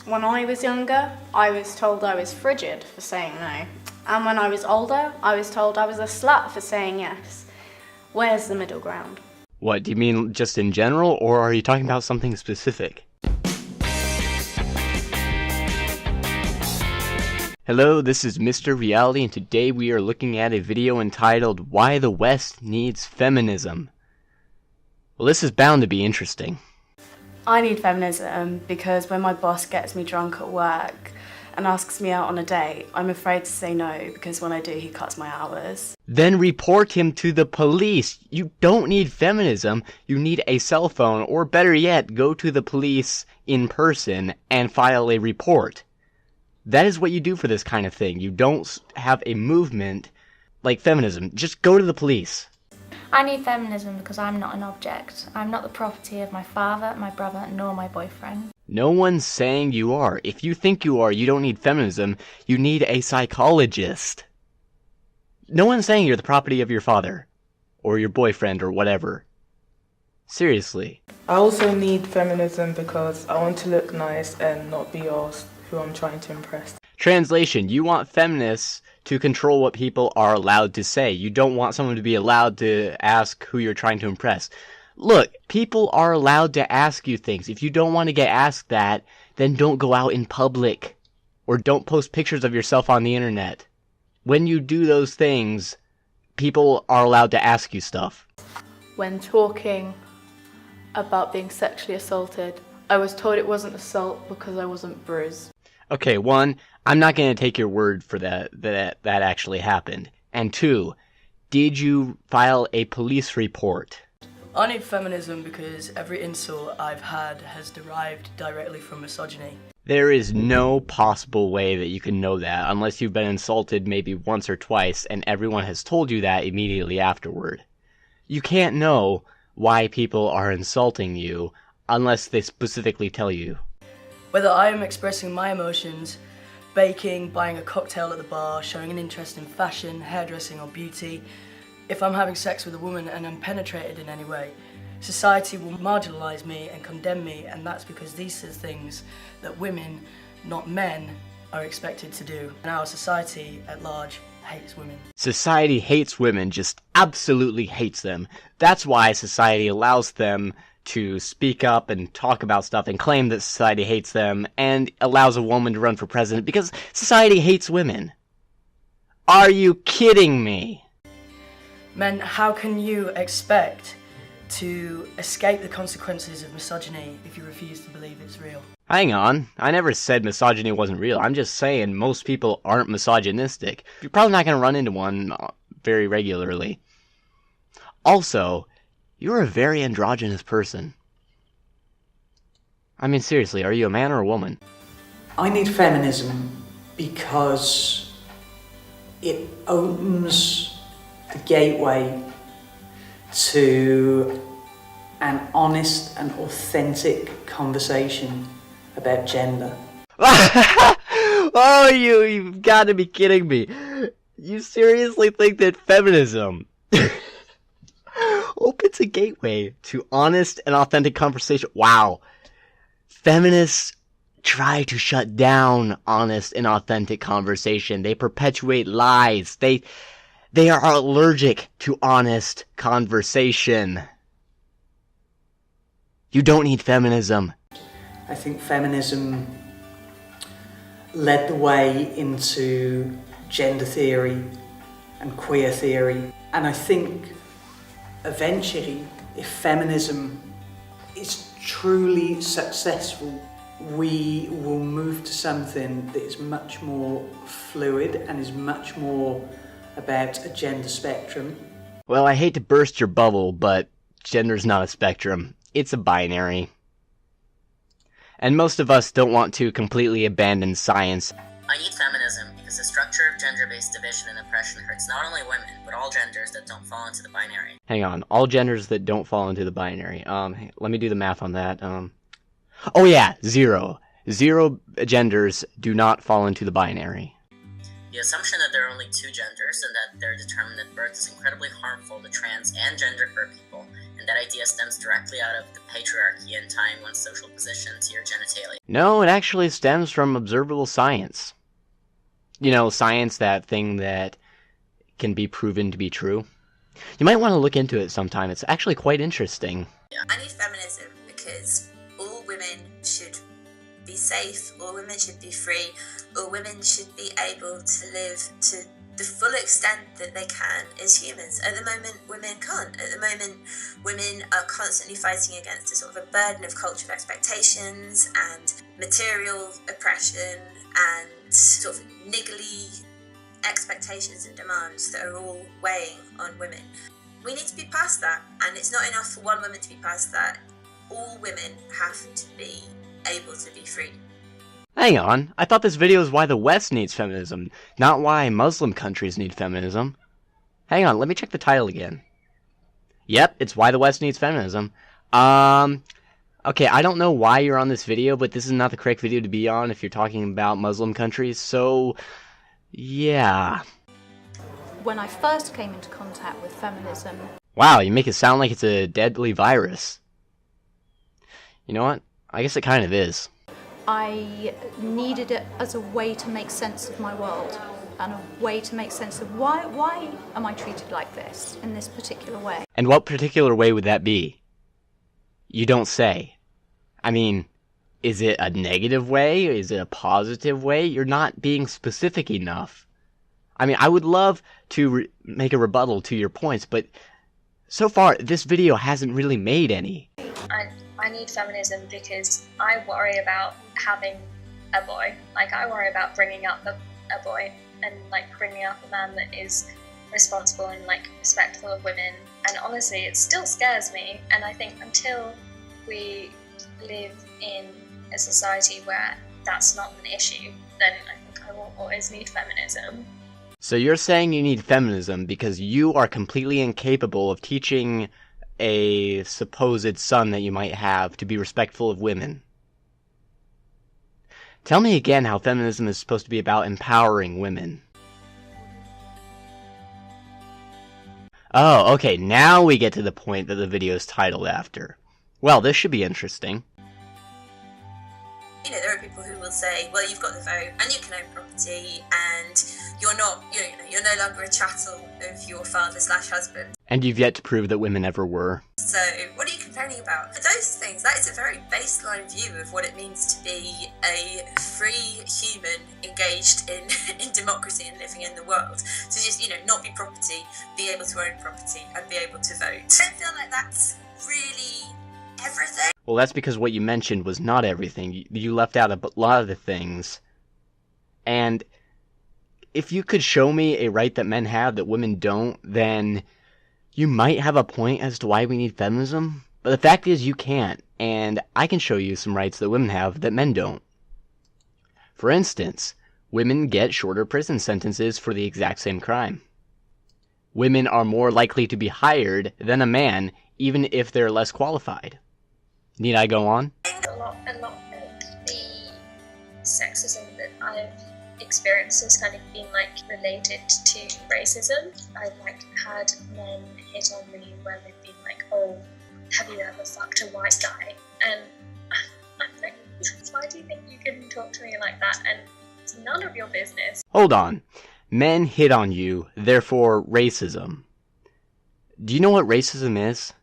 When I was younger, I was told I was frigid for saying no. And when I was older, I was told I was a slut for saying yes. Where's the middle ground? What, do you mean just in general, or are you talking about something specific? Hello, this is Mr. Reality, and today we are looking at a video entitled, Why the West Needs Feminism. Well, this is bound to be interesting. I need feminism because when my boss gets me drunk at work and asks me out on a date, I'm afraid to say no because when I do, he cuts my hours. Then report him to the police. You don't need feminism, you need a cell phone, or better yet, go to the police in person and file a report. That is what you do for this kind of thing. You don't have a movement like feminism. Just go to the police. I need feminism because I'm not an object. I'm not the property of my father, my brother, nor my boyfriend. No one's saying you are. If you think you are, you don't need feminism. You need a psychologist. No one's saying you're the property of your father, or your boyfriend, or whatever. Seriously. I also need feminism because I want to look nice and not be asked who I'm trying to impress. Translation, you want feminists to control what people are allowed to say. You don't want someone to be allowed to ask who you're trying to impress. Look, people are allowed to ask you things. If you don't want to get asked that, then don't go out in public. Or don't post pictures of yourself on the internet. When you do those things, people are allowed to ask you stuff. When talking about being sexually assaulted, I was told it wasn't assault because I wasn't bruised. Okay, one, I'm not going to take your word for that actually happened. And two, did you file a police report? I need feminism because every insult I've had has derived directly from misogyny. There is no possible way that you can know that unless you've been insulted maybe once or twice and everyone has told you that immediately afterward. You can't know why people are insulting you unless they specifically tell you. Whether I am expressing my emotions, baking, buying a cocktail at the bar, showing an interest in fashion, hairdressing or beauty, if I'm having sex with a woman and I'm penetrated in any way, society will marginalise me and condemn me, and that's because these are things that women, not men, are expected to do. And our society at large hates women. Society hates women, just absolutely hates them. That's why society allows them to speak up and talk about stuff and claim that society hates them and allows a woman to run for president because society hates women. Are you kidding me? Men, how can you expect to escape the consequences of misogyny if you refuse to believe it's real? Hang on, I never said misogyny wasn't real. I'm just saying most people aren't misogynistic. You're probably not going to run into one very regularly. Also, you're a very androgynous person. I mean, seriously, are you a man or a woman? I need feminism because it opens the gateway to an honest and authentic conversation about gender. Oh, you've got to be kidding me. You seriously think that feminism opens a gateway to honest and authentic conversation? Wow. Feminists try to shut down honest and authentic conversation. They perpetuate lies. They are allergic to honest conversation. You don't need feminism. I think feminism led the way into gender theory and queer theory. And I think eventually, if feminism is truly successful, we will move to something that is much more fluid and is much more about a gender spectrum. Well, I hate to burst your bubble, but gender's not a spectrum. It's a binary. And most of us don't want to completely abandon science. I need feminism because the structure of gender-based division and oppression hurts not only women, but all genders that don't fall into the binary. Hang on, all genders that don't fall into the binary. Let me do the math on that. Oh yeah, zero. Zero genders do not fall into the binary. The assumption that there are only two genders and that they're determined at birth is incredibly harmful to trans and genderqueer people, and that idea stems directly out of the patriarchy and tying one's social position to your genitalia. No, it actually stems from observable science. You know, science, that thing that can be proven to be true. You might want to look into it sometime. It's actually quite interesting. I need feminism because all women should be safe, all women should be free, all women should be able to live to the full extent that they can as humans. At the moment, women can't. At the moment, women are constantly fighting against a sort of a burden of cultural expectations and material oppression and sort of niggly expectations and demands that are all weighing on women. We need to be past that, and it's not enough for one woman to be past that. All women have to be able to be free. Hang on, I thought this video was why the West needs feminism, not why Muslim countries need feminism. Hang on, let me check the title again. Yep, it's why the West needs feminism. Okay, I don't know why you're on this video, but this is not the correct video to be on if you're talking about Muslim countries, so yeah. When I first came into contact with feminism... Wow, you make it sound like it's a deadly virus. You know what? I guess it kind of is. I needed it as a way to make sense of my world, and a way to make sense of why am I treated like this, in this particular way. And what particular way would that be? You don't say. I mean, is it a negative way? Is it a positive way? You're not being specific enough. I mean, I would love to make a rebuttal to your points, but so far, this video hasn't really made any. I need feminism because I worry about having a boy. Like, I worry about bringing up a boy and, like, bringing up a man that is responsible and, like, respectful of women. And honestly, it still scares me. And I think until we live in a society where that's not an issue, then I think I will always need feminism. So you're saying you need feminism because you are completely incapable of teaching a supposed son that you might have to be respectful of women. Tell me again how feminism is supposed to be about empowering women. Oh, okay, now we get to the point that the video is titled after. Well, this should be interesting. You know, there are people who will say, well, you've got the vote and you can own property and you're not, you're no longer a chattel of your father/husband. And you've yet to prove that women ever were. So, what are you complaining about? For those things, that is a very baseline view of what it means to be a free human engaged in democracy and living in the world. To just, not be property, be able to own property and be able to vote. I don't feel like that's really everything. Well, that's because what you mentioned was not everything. You left out a lot of the things. And if you could show me a right that men have that women don't, then you might have a point as to why we need feminism. But the fact is you can't, and I can show you some rights that women have that men don't. For instance, women get shorter prison sentences for the exact same crime. Women are more likely to be hired than a man, even if they're less qualified. Need I go on? A lot of the sexism that I've experienced has kind of been related to racism. I've had men hit on me when they've been like, oh, have you ever fucked a white guy? And I'm like, why do you think you can talk to me like that? And it's none of your business. Hold on. Men hit on you, therefore racism. Do you know what racism is?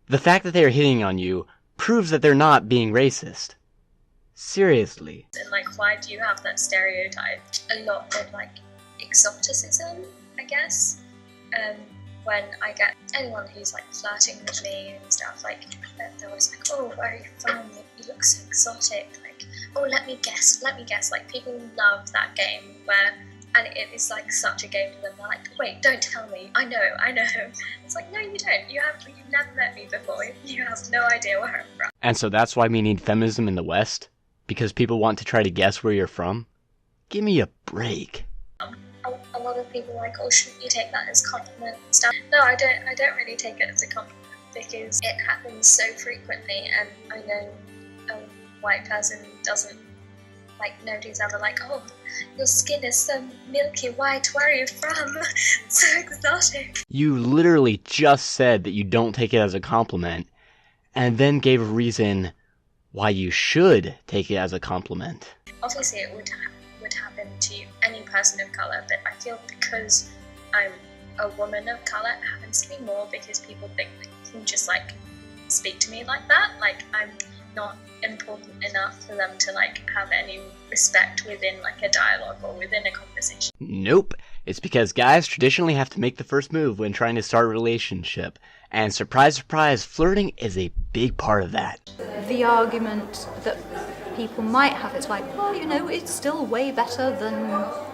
The fact that they are hitting on you proves that they're not being racist. Seriously. And why do you have that stereotype? A lot of exoticism, I guess. When I get anyone who's flirting with me and stuff, they're always like, oh, where are you from? You look so exotic. Oh, let me guess. People love that game where, and it is such a game to them. They're like, wait, don't tell me. I know. It's no, you don't. You've never met me before. You have no idea where I'm from. And so that's why we need feminism in the West? Because people want to try to guess where you're from? Give me a break. A lot of people are like, oh, shouldn't you take that as compliment and stuff? No, I don't really take it as a compliment because it happens so frequently, and I know a white person doesn't like nobody's ever like, oh, your skin is so milky white, where are you from? So exotic. You literally just said that you don't take it as a compliment, and then gave a reason why you should take it as a compliment. Obviously it would happen to any person of colour, but I feel because I'm a woman of colour, it happens to me more because people think they can just like speak to me like that. Like I'm not important enough for them to like have any respect within like a dialogue or within a conversation. Nope. It's because guys traditionally have to make the first move when trying to start a relationship. And surprise, surprise, flirting is a big part of that. The argument that people might have is like, well, you know, it's still way better than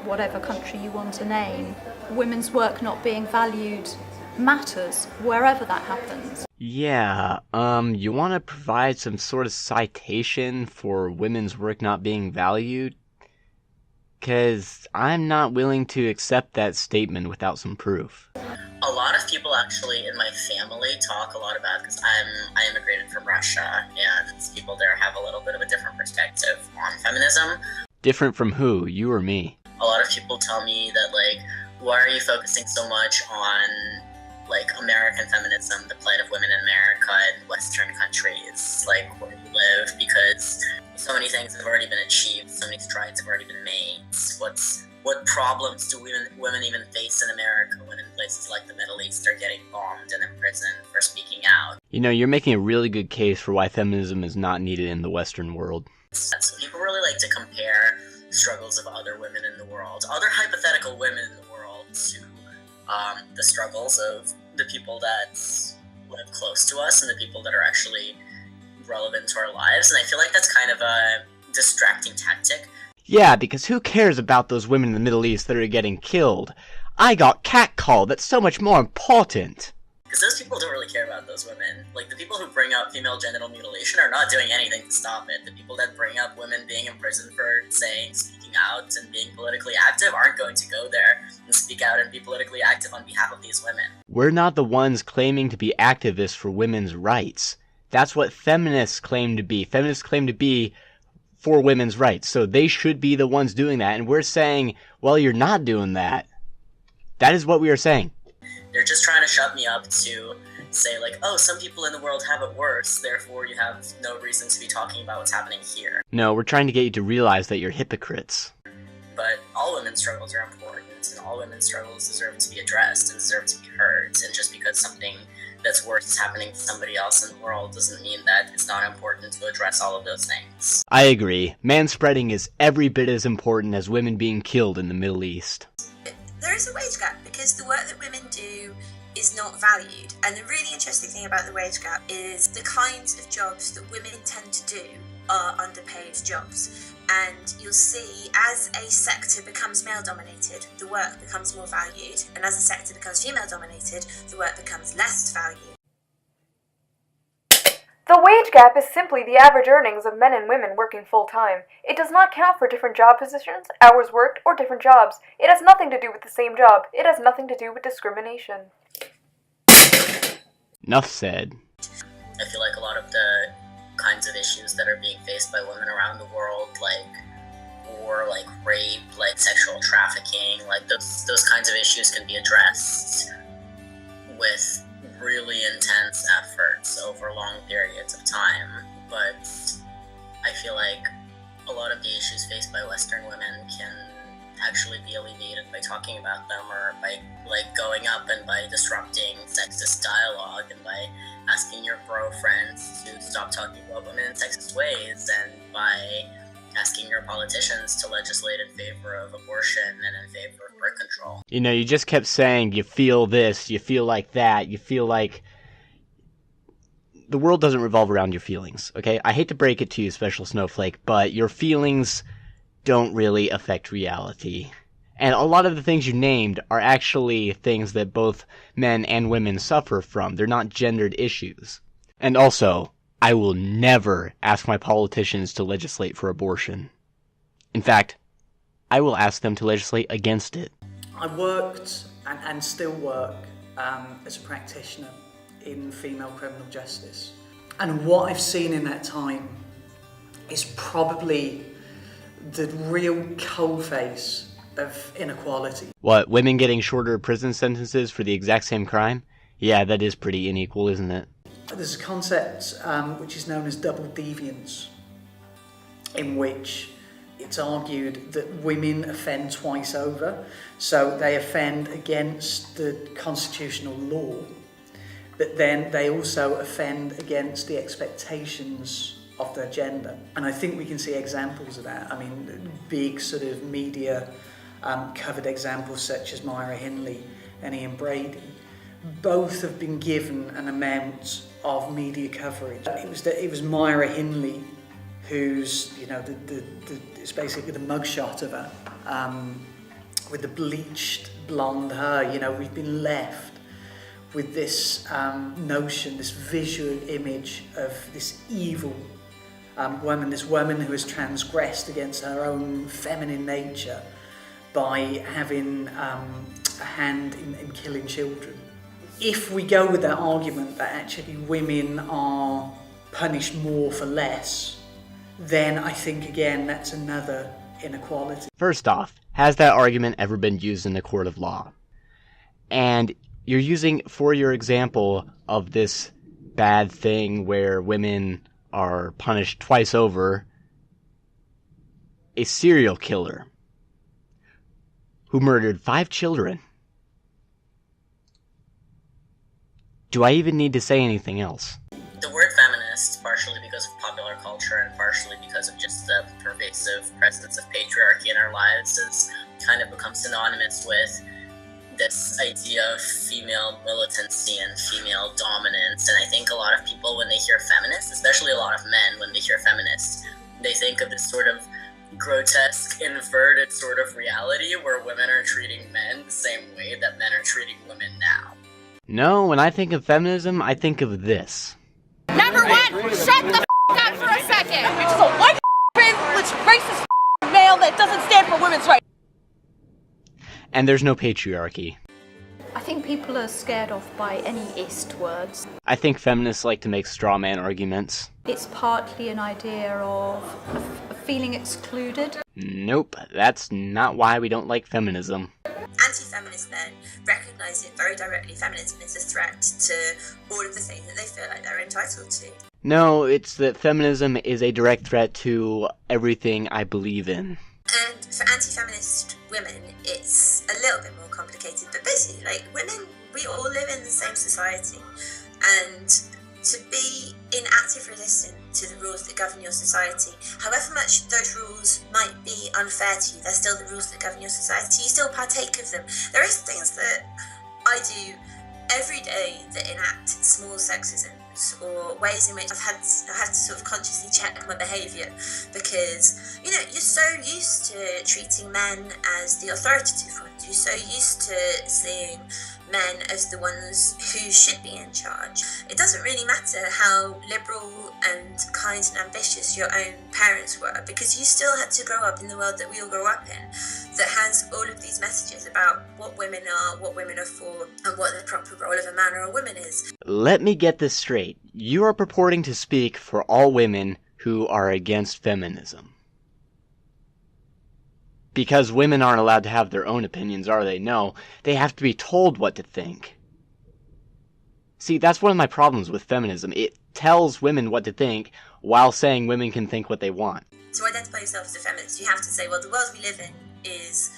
whatever country you want to name. Women's work not being valued matters wherever that happens. Yeah, you want to provide some sort of citation for women's work not being valued? 'Cause I'm not willing to accept that statement without some proof. A lot of people actually in my family talk a lot about, because I immigrated from Russia, and people there have a little bit of a different perspective on feminism. Different from who? You or me? A lot of people tell me that, like, why are you focusing so much on, like, American feminism, the plight of women in America and Western countries, like, where you live, because so many things have already been achieved, so many strides have already been made. What problems do women even face in America when in places like the Middle East are getting bombed and imprisoned for speaking out? You know, you're making a really good case for why feminism is not needed in the Western world. So people really like to compare struggles of other women in the world, other hypothetical women in the world, to the struggles of the people that live close to us and the people that are actually relevant to our lives. And I feel like that's kind of a distracting tactic. Yeah, because who cares about those women in the Middle East that are getting killed? I got catcalled, that's so much more important. Because those people don't really care about those women. Like, the people who bring up female genital mutilation are not doing anything to stop it. The people that bring up women being imprisoned for speaking out and being politically active aren't going to go there and speak out and be politically active on behalf of these women. We're not the ones claiming to be activists for women's rights. That's what feminists claim to be. Feminists claim to be for women's rights, so they should be the ones doing that, and we're saying, well, you're not doing that. That is what we are saying. They're just trying to shut me up to say, like, oh, some people in the world have it worse, therefore you have no reason to be talking about what's happening here. No, we're trying to get you to realize that you're hypocrites. But all women's struggles are important, and all women's struggles deserve to be addressed and deserve to be heard, and just because something that's worse is happening to somebody else in the world doesn't mean that it's not important to address all of those things. I agree. Manspreading is every bit as important as women being killed in the Middle East. There is a wage gap because the work that women do is not valued. And the really interesting thing about the wage gap is the kinds of jobs that women tend to do are underpaid jobs. And you'll see, as a sector becomes male-dominated, the work becomes more valued. And as a sector becomes female-dominated, the work becomes less valued. The wage gap is simply the average earnings of men and women working full-time. It does not count for different job positions, hours worked, or different jobs. It has nothing to do with the same job. It has nothing to do with discrimination. Enough said. I feel like a lot of the kinds of issues that are being faced by women around the world, like war, like rape, like sexual trafficking, like those kinds of issues can be addressed with really intense efforts over long periods of time. But I feel like a lot of the issues faced by Western women can actually be alleviated by talking about them, or by like going up and by disrupting sexist dialogue, and by asking your bro friends to stop talking about women in sexist ways, and by asking your politicians to legislate in favor of abortion and in favor of birth control. You know, you just kept saying you feel this, you feel like that, you feel like... The world doesn't revolve around your feelings, okay? I hate to break it to you, Special Snowflake, but your feelings don't really affect reality. And a lot of the things you named are actually things that both men and women suffer from. They're not gendered issues. And also, I will never ask my politicians to legislate for abortion. In fact, I will ask them to legislate against it. I worked and still work as a practitioner in female criminal justice. And what I've seen in that time is probably the real coalface of inequality. What, women getting shorter prison sentences for the exact same crime? Yeah, that is pretty unequal, isn't it? There's a concept which is known as double deviance, in which it's argued that women offend twice over. So they offend against the constitutional law, but then they also offend against the expectations of their gender. And I think we can see examples of that. I mean, big sort of media covered examples such as Myra Hindley and Ian Brady. Both have been given an amount of media coverage. It was Myra Hindley who's, you know, it's basically the mugshot of her, with the bleached blonde hair. You know, we've been left with this notion, this visual image of this evil woman, this woman who has transgressed against her own feminine nature by having a hand in killing children. If we go with that argument that actually women are punished more for less, then I think, again, that's another inequality. First off, has that argument ever been used in the court of law? And you're using, for your example of this bad thing where women are punished twice over, a serial killer who murdered 5 children. Do I even need to say anything else? The word feminist, partially because of popular culture and partially because of just the pervasive presence of patriarchy in our lives, has kind of become synonymous with this idea of female militancy and female dominance. And I think a lot of people, when they hear feminist, especially a lot of men, when they hear feminist, they think of this sort of grotesque, inverted sort of reality where women are treating men the same way that men are treating women now. No, when I think of feminism, I think of this. Number one, shut the up for a second. You're just a white racist male that doesn't stand for women's rights. And there's no patriarchy. I think people are scared off by any ist words. I think feminists like to make straw man arguments. It's partly an idea of feeling excluded. Nope, that's not why we don't like feminism. Anti-feminist men recognise it very directly. Feminism is a threat to all of the things that they feel like they're entitled to. No, it's that feminism is a direct threat to everything I believe in. And for anti-feminist women, it's a little bit more complicated. But basically, like, women, we all live in the same society. And to be in active resistance to the rules that govern your society, however much those rules might be unfair to you, they're still the rules that govern your society. You still partake of them. There is things that I do every day that enact small sexisms or ways in which I have to sort of consciously check my behaviour, because, you know, you're so used to treating men as the authoritative ones. You're so used to seeing men as the ones who should be in charge. It doesn't really matter how liberal and kind and ambitious your own parents were, because you still had to grow up in the world that we all grow up in, that has all of these messages about what women are for, and what the proper role of a man or a woman is. Let me get this straight. You are purporting to speak for all women who are against feminism. Because women aren't allowed to have their own opinions, are they? No, they have to be told what to think. See, that's one of my problems with feminism. It tells women what to think while saying women can think what they want. To identify yourself as a feminist, you have to say, well, the world we live in is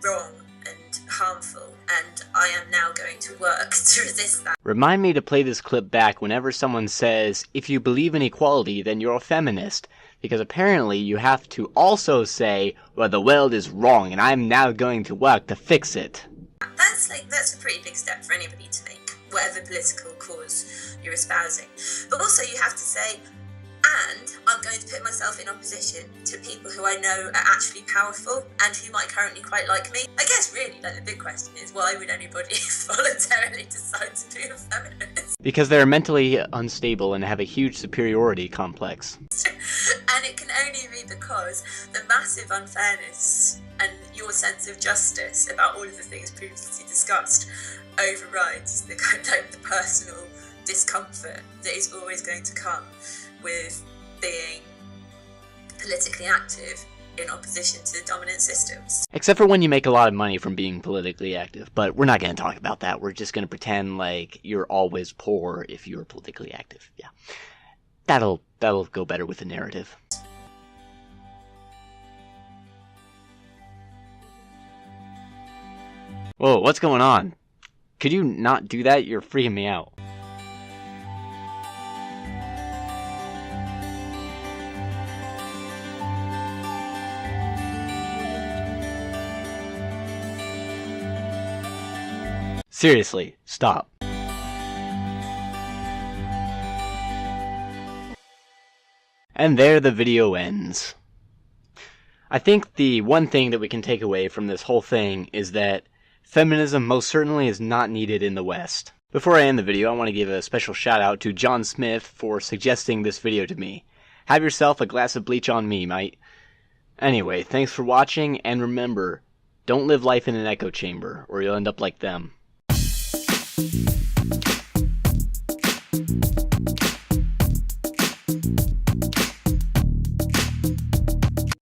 wrong and harmful, and I am now going to work to resist that. Remind me to play this clip back whenever someone says, if you believe in equality, then you're a feminist. Because apparently you have to also say, well, the world is wrong and I'm now going to work to fix it. That's a pretty big step for anybody to make, whatever political cause you're espousing. But also you have to say, and I'm going to put myself in opposition to people who I know are actually powerful and who might currently quite like me. I guess really, like, the big question is, why would anybody voluntarily decide to be a feminist? Because they're mentally unstable and have a huge superiority complex. And it can only be because the massive unfairness and your sense of justice about all of the things previously discussed overrides the kind of, like, the personal discomfort that is always going to come with being politically active in opposition to the dominant systems. Except for when you make a lot of money from being politically active. But we're not going to talk about that. We're just going to pretend like you're always poor if you're politically active. Yeah. That'll go better with the narrative. Whoa, what's going on? Could you not do that? You're freaking me out. Seriously, stop. And there the video ends. I think the one thing that we can take away from this whole thing is that feminism most certainly is not needed in the West. Before I end the video, I want to give a special shout out to John Smith for suggesting this video to me. Have yourself a glass of bleach on me, mate. Anyway, thanks for watching, and remember, don't live life in an echo chamber, or you'll end up like them.